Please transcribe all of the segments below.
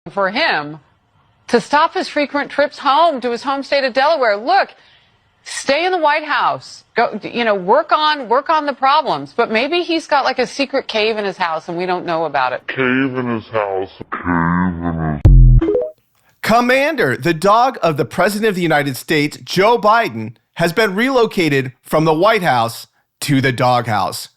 for him to stop his frequent trips home to his home state of Delaware. Look, stay in the White House. Go, work on the problems. But maybe he's got like a secret cave in his house and we don't know about it. Commander, the dog of the President of the United States, Joe Biden, has been relocated from the White House to the doghouse.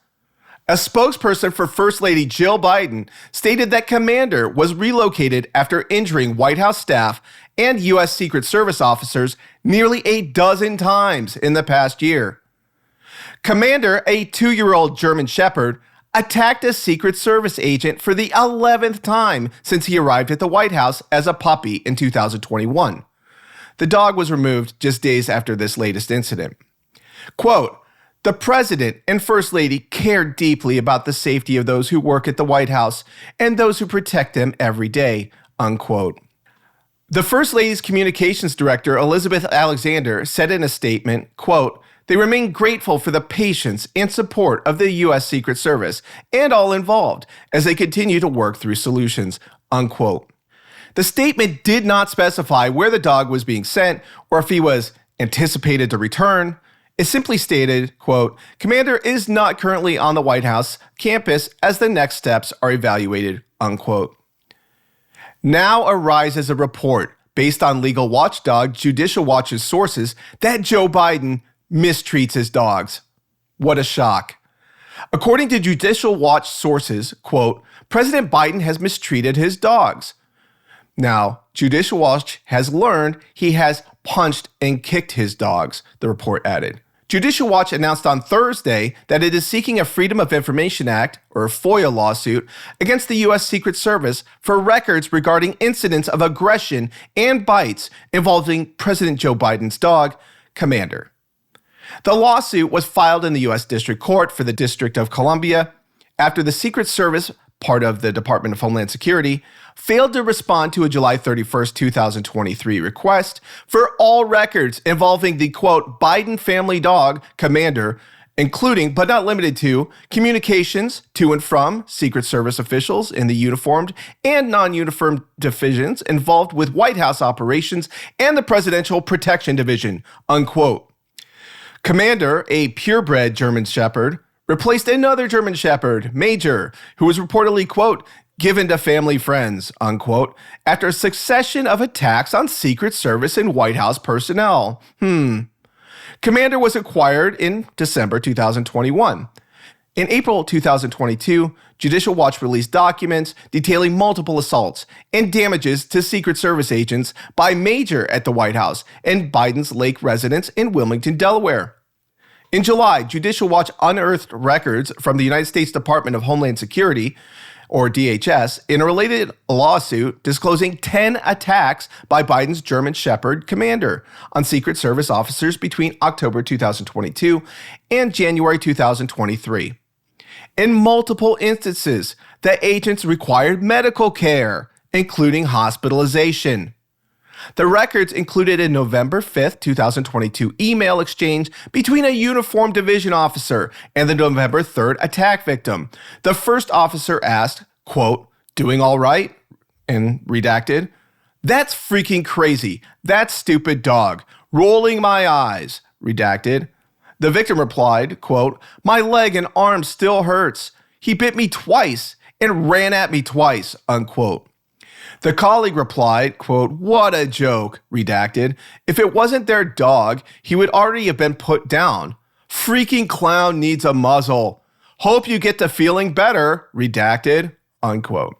A spokesperson for First Lady Jill Biden stated that Commander was relocated after injuring White House staff and U.S. Secret Service officers nearly a dozen times in the past year. Commander, a 2-year-old German Shepherd, attacked a Secret Service agent for the 11th time since he arrived at the White House as a puppy in 2021. The dog was removed just days after this latest incident. Quote, "The President and First Lady care deeply about the safety of those who work at the White House and those who protect them every day," unquote. The First Lady's communications director, Elizabeth Alexander, said in a statement, quote, "They remain grateful for the patience and support of the U.S. Secret Service and all involved as they continue to work through solutions," unquote. The statement did not specify where the dog was being sent or if he was anticipated to return. It simply stated, quote, "Commander is not currently on the White House campus as the next steps are evaluated," unquote. Now arises a report based on legal watchdog Judicial Watch's sources that Joe Biden mistreats his dogs. What a shock. According to Judicial Watch sources, quote, "President Biden has mistreated his dogs." Now, Judicial Watch has learned he has punched and kicked his dogs, the report added. Judicial Watch announced on Thursday that it is seeking a Freedom of Information Act, or FOIA lawsuit, against the U.S. Secret Service for records regarding incidents of aggression and bites involving President Joe Biden's dog, Commander. The lawsuit was filed in the U.S. District Court for the District of Columbia after the Secret Service, part of the Department of Homeland Security, failed to respond to a July 31st, 2023 request for all records involving the, quote, "Biden family dog, Commander," including, but not limited to, communications to and from Secret Service officials in the uniformed and non-uniformed divisions involved with White House operations and the Presidential Protection Division, unquote. Commander, a purebred German Shepherd, replaced another German Shepherd, Major, who was reportedly, quote, "given to family friends," unquote, after a succession of attacks on Secret Service and White House personnel. Commander was acquired in December 2021. In April 2022, Judicial Watch released documents detailing multiple assaults and damages to Secret Service agents by Major at the White House and Biden's Lake residence in Wilmington, Delaware. In July, Judicial Watch unearthed records from the United States Department of Homeland Security, or DHS, in a related lawsuit disclosing 10 attacks by Biden's German Shepherd Commander on Secret Service officers between October 2022 and January 2023. In multiple instances, the agents required medical care, including hospitalization. The records included a November 5th, 2022 email exchange between a uniformed division officer and the November 3rd attack victim. The first officer asked, quote, "Doing all right?" and redacted, "That's freaking crazy. That stupid dog. Rolling my eyes," redacted. The victim replied, quote, "My leg and arm still hurts. He bit me twice and ran at me twice," unquote. The colleague replied, quote, "What a joke," redacted. "If it wasn't their dog, he would already have been put down. Freaking clown needs a muzzle. Hope you get to feeling better," redacted, unquote.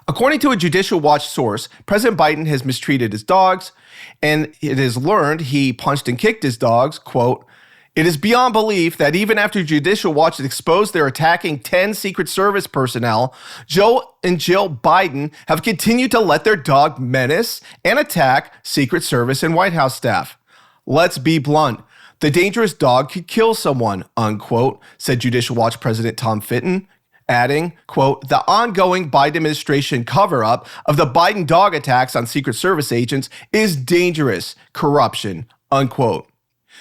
According to a Judicial Watch source, President Biden has mistreated his dogs, and it is learned he punched and kicked his dogs, quote, "It is beyond belief that even after Judicial Watch exposed their attacking 10 Secret Service personnel, Joe and Jill Biden have continued to let their dog menace and attack Secret Service and White House staff. Let's be blunt. The dangerous dog could kill someone," unquote, said Judicial Watch President Tom Fitton, adding, quote, "The ongoing Biden administration cover-up of the Biden dog attacks on Secret Service agents is dangerous corruption," unquote.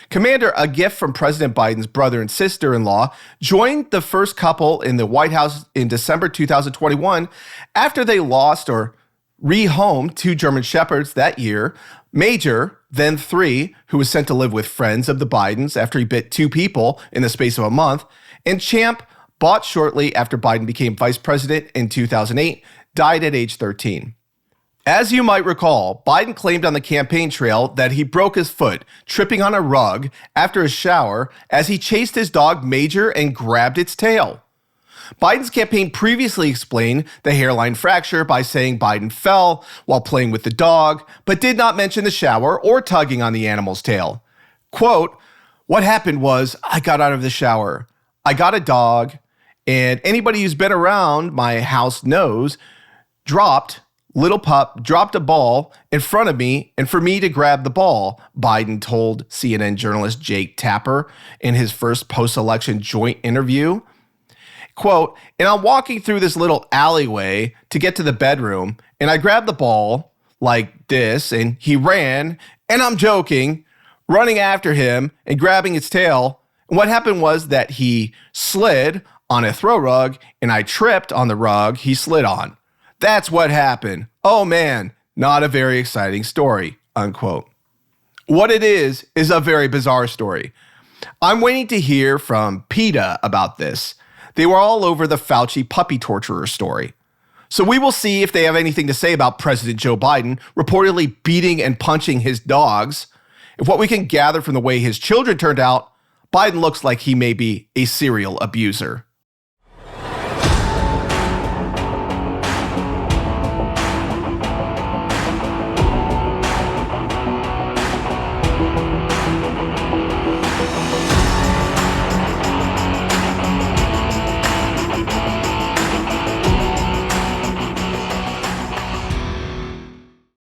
Commander, a gift from President Biden's brother and sister-in-law, joined the first couple in the White House in December 2021 after they lost or rehomed two German Shepherds that year. Major, then 3, who was sent to live with friends of the Bidens after he bit 2 people in the space of a month, and Champ, bought shortly after Biden became vice president in 2008, died at age 13. As you might recall, Biden claimed on the campaign trail that he broke his foot tripping on a rug after a shower as he chased his dog Major and grabbed its tail. Biden's campaign previously explained the hairline fracture by saying Biden fell while playing with the dog, but did not mention the shower or tugging on the animal's tail. Quote, "What happened was I got out of the shower. I got a dog, and anybody who's been around my house knows, little pup dropped a ball in front of me and for me to grab the ball," Biden told CNN journalist Jake Tapper in his first post-election joint interview. Quote, "And I'm walking through this little alleyway to get to the bedroom, and I grabbed the ball like this, and he ran, and I'm joking, running after him and grabbing its tail. And what happened was that he slid on a throw rug, and I tripped on the rug he slid on. That's what happened. Oh man, not a very exciting story," unquote. What it is a very bizarre story. I'm waiting to hear from PETA about this. They were all over the Fauci puppy torturer story. So we will see if they have anything to say about President Joe Biden reportedly beating and punching his dogs. If what we can gather from the way his children turned out, Biden looks like he may be a serial abuser.